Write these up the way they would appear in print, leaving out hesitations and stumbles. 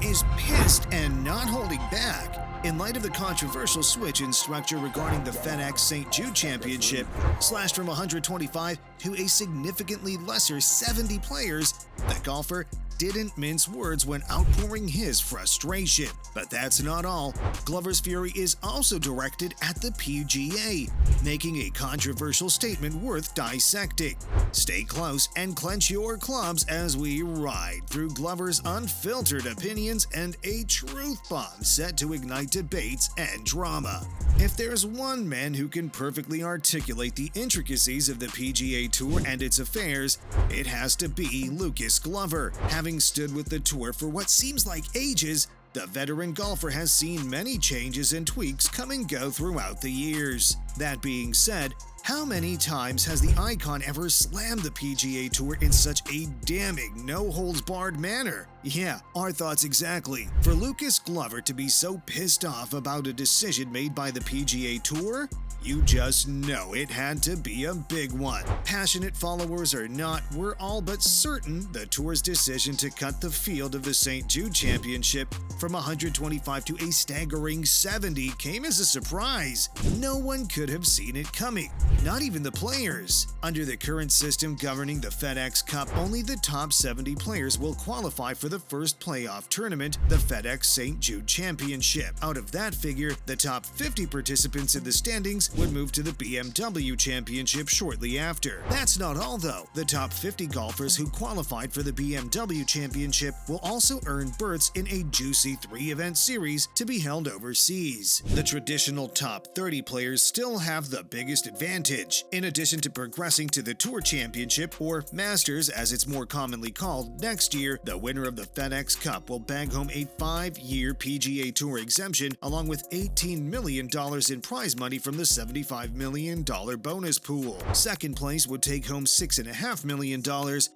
is pissed and not holding back. In light of the controversial switch in structure regarding the FedEx St. Jude Championship, slashed from 125 to a significantly lesser 70 players, the golfer didn't mince words when outpouring his frustration. But that's not all. Glover's fury is also directed at the PGA, making a controversial statement worth dissecting. Stay close and clench your clubs as we ride through Glover's unfiltered opinions and a truth bomb set to ignite debates and drama. If there's one man who can perfectly articulate the intricacies of the PGA Tour and its affairs, it has to be Lucas Glover. Having stood with the tour for what seems like ages, the veteran golfer has seen many changes and tweaks come and go throughout the years. That being said, how many times has the icon ever slammed the PGA Tour in such a damning, no-holds-barred manner? Yeah, our thoughts exactly. For Lucas Glover to be so pissed off about a decision made by the PGA Tour, you just know it had to be a big one. Passionate followers or not, we're all but certain the tour's decision to cut the field of the St. Jude Championship from 125 to a staggering 70 came as a surprise. No one could have seen it coming, not even the players. Under the current system governing the FedEx Cup, only the top 70 players will qualify for the first playoff tournament, the FedEx St. Jude Championship. Out of that figure, the top 50 participants in the standings would move to the BMW Championship shortly after. That's not all though. The top 50 golfers who qualified for the BMW Championship will also earn berths in a juicy 3-event series to be held overseas. The traditional top 30 players still have the biggest advantage. In addition to progressing to the Tour Championship, or Masters as it's more commonly called, next year, the winner of the FedEx Cup will bag home a 5-year PGA Tour exemption along with $18 million in prize money from the $75 million bonus pool. Second place would take home $6.5 million,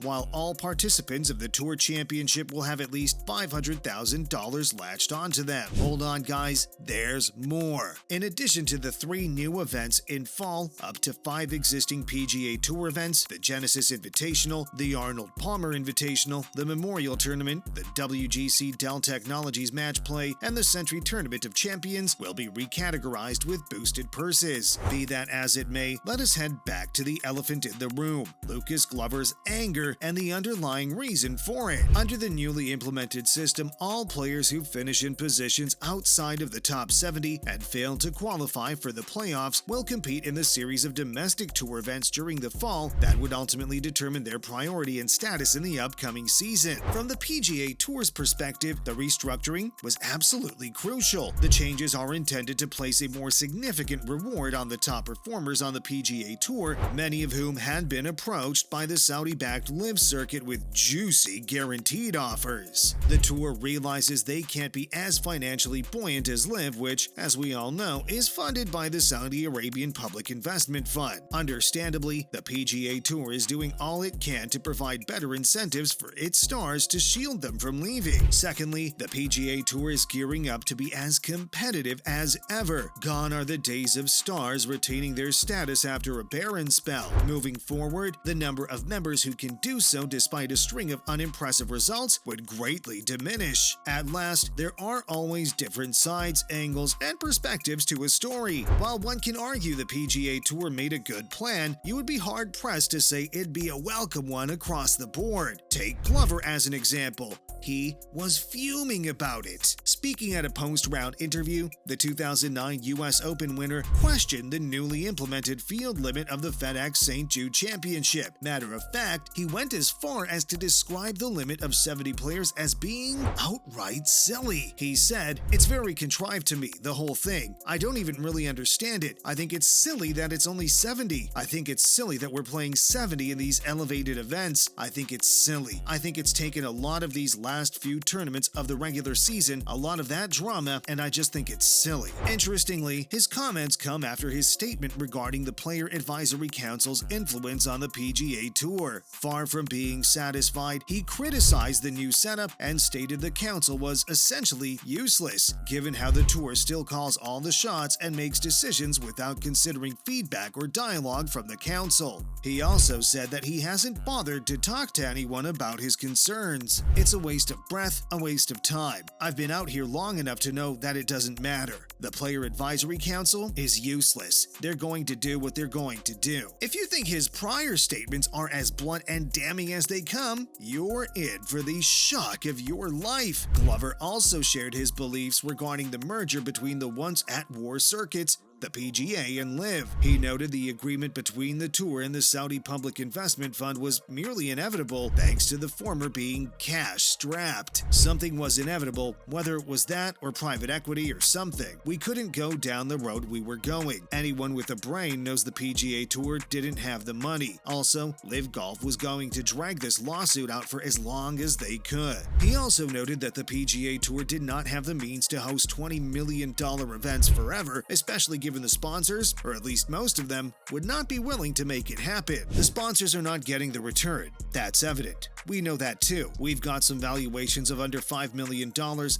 while all participants of the Tour Championship will have at least $500,000 latched onto them. Hold on guys, there's more. In addition to the 3 new events in fall, up to 5 existing PGA Tour events, the Genesis Invitational, the Arnold Palmer Invitational, the Memorial Tournament, the WGC Dell Technologies Match Play, and the Century Tournament of Champions will be recategorized with boosted purses. Be that as it may, let us head back to the elephant in the room, Lucas Glover's anger and the underlying reason for it. Under the newly implemented system, all players who finish in positions outside of the top 70 and fail to qualify for the playoffs will compete in the series of domestic tour events during the fall that would ultimately determine their priority and status in the upcoming season. From the PGA Tour's perspective, the restructuring was absolutely crucial. The changes are intended to place a more significant reward on the top performers on the PGA Tour, many of whom had been approached by the Saudi-backed LIV circuit with juicy guaranteed offers. The Tour realizes they can't be as financially buoyant as LIV, which, as we all know, is funded by the Saudi Arabian Public Investment Fund. Understandably, the PGA Tour is doing all it can to provide better incentives for its stars to shield them from leaving. Secondly, the PGA Tour is gearing up to be as competitive as ever. Gone are the days of stars retaining their status after a barren spell. Moving forward, the number of members who can do so despite a string of unimpressive results would greatly diminish. At last, there are always different sides, angles, and perspectives to a story. While one can argue the PGA Tour made a good plan, you would be hard-pressed to say it'd be a welcome one across the board. Take Glover as an example. He was fuming about it. Speaking at a post-round interview, the 2009 U.S. Open winner questioned the newly implemented field limit of the FedEx St. Jude Championship. Matter of fact, he went as far as to describe the limit of 70 players as being outright silly. He said, "It's very contrived to me, the whole thing. I don't even really understand it. I think it's silly that it's only 70. I think it's silly that we're playing 70 in these elevated events. I think it's silly. I think it's taken a lot of these last few tournaments of the regular season, a lot lot of that drama, and I just think it's silly. Interestingly, his comments come after his statement regarding the Player Advisory Council's influence on the PGA Tour. Far from being satisfied, he criticized the new setup and stated the council was essentially useless, given how the tour still calls all the shots and makes decisions without considering feedback or dialogue from the council. He also said that he hasn't bothered to talk to anyone about his concerns. It's a waste of breath, a waste of time. I've been out here long enough to know that it doesn't matter. The Player Advisory Council is useless. They're going to do what they're going to do. If you think his prior statements are as blunt and damning as they come, you're in for the shock of your life. Glover also shared his beliefs regarding the merger between the once-at-war circuits, the PGA and LIV. He noted the agreement between the tour and the Saudi Public Investment Fund was merely inevitable thanks to the former being cash-strapped. Something was inevitable, whether it was that or private equity or something. We couldn't go down the road we were going. Anyone with a brain knows the PGA Tour didn't have the money. Also, LIV Golf was going to drag this lawsuit out for as long as they could. He also noted that the PGA Tour did not have the means to host $20 million events forever, especially given the sponsors, or at least most of them, would not be willing to make it happen. The sponsors are not getting the return. That's evident. We know that too. We've got some valuations of under $5 million,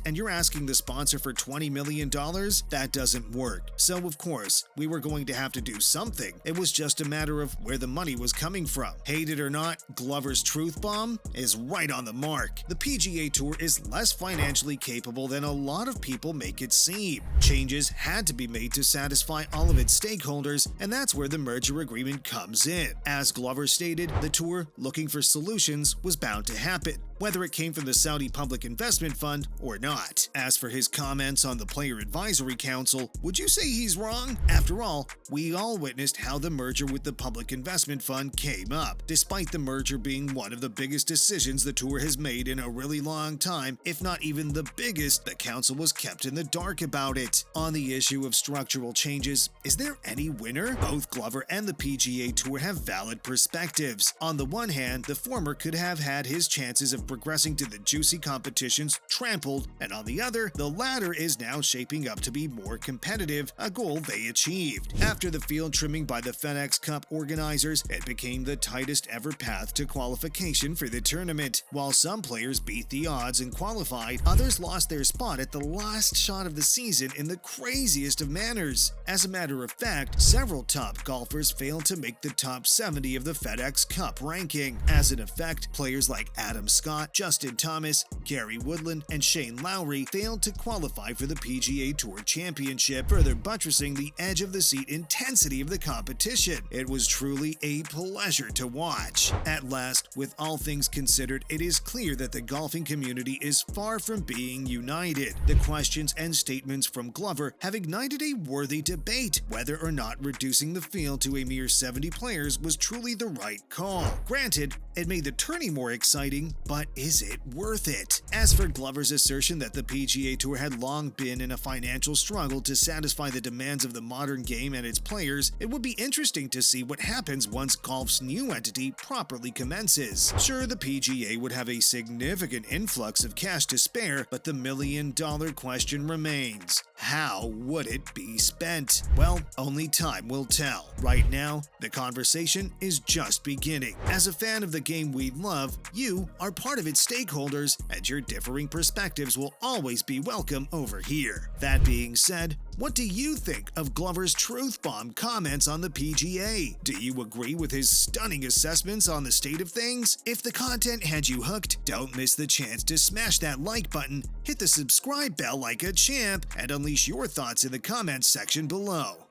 and you're asking the sponsor for $20 million? That doesn't work. So, of course, we were going to have to do something. It was just a matter of where the money was coming from. Hate it or not, Glover's truth bomb is right on the mark. The PGA Tour is less financially capable than a lot of people make it seem. Changes had to be made to satisfy all of its stakeholders, and that's where the merger agreement comes in. As Glover stated, the tour, looking for solutions, was bound to happen, whether it came from the Saudi Public Investment Fund or not. As for his comments on the Player Advisory Council, would you say he's wrong? After all, we all witnessed how the merger with the Public Investment Fund came up. Despite the merger being one of the biggest decisions the tour has made in a really long time, if not even the biggest, the council was kept in the dark about it. On the issue of structural changes, is there any winner? Both Glover and the PGA Tour have valid perspectives. On the one hand, the former could have had his chances of progressing to the juicy competitions trampled, and on the other, the latter is now shaping up to be more competitive, a goal they achieved. After the field trimming by the FedEx Cup organizers, it became the tightest ever path to qualification for the tournament. While some players beat the odds and qualified, others lost their spot at the last shot of the season in the craziest of manners. As a matter of fact, several top golfers failed to make the top 70 of the FedEx Cup ranking. As an effect, players like Adam Scott, Justin Thomas, Gary Woodland, and Shane Lowry failed to qualify for the PGA Tour Championship, further buttressing the edge-of-the-seat intensity of the competition. It was truly a pleasure to watch. At last, with all things considered, it is clear that the golfing community is far from being united. The questions and statements from Glover have ignited a worthy debate whether or not reducing the field to a mere 70 players was truly the right call. Granted, it made the tourney more exciting, but is it worth it? As for Glover's assertion that the PGA Tour had long been in a financial struggle to satisfy the demands of the modern game and its players, it would be interesting to see what happens once golf's new entity properly commences. Sure, the PGA would have a significant influx of cash to spare, but the million-dollar question remains: how would it be spent? Well, only time will tell. Right now, the conversation is just beginning. As a fan of the game we love, you are part of its stakeholders, and your differing perspectives will always be welcome over here. That being said, what do you think of Glover's truth bomb comments on the PGA? Do you agree with his stunning assessments on the state of things? If the content had you hooked, don't miss the chance to smash that like button, hit the subscribe bell like a champ, and unleash your thoughts in the comments section below.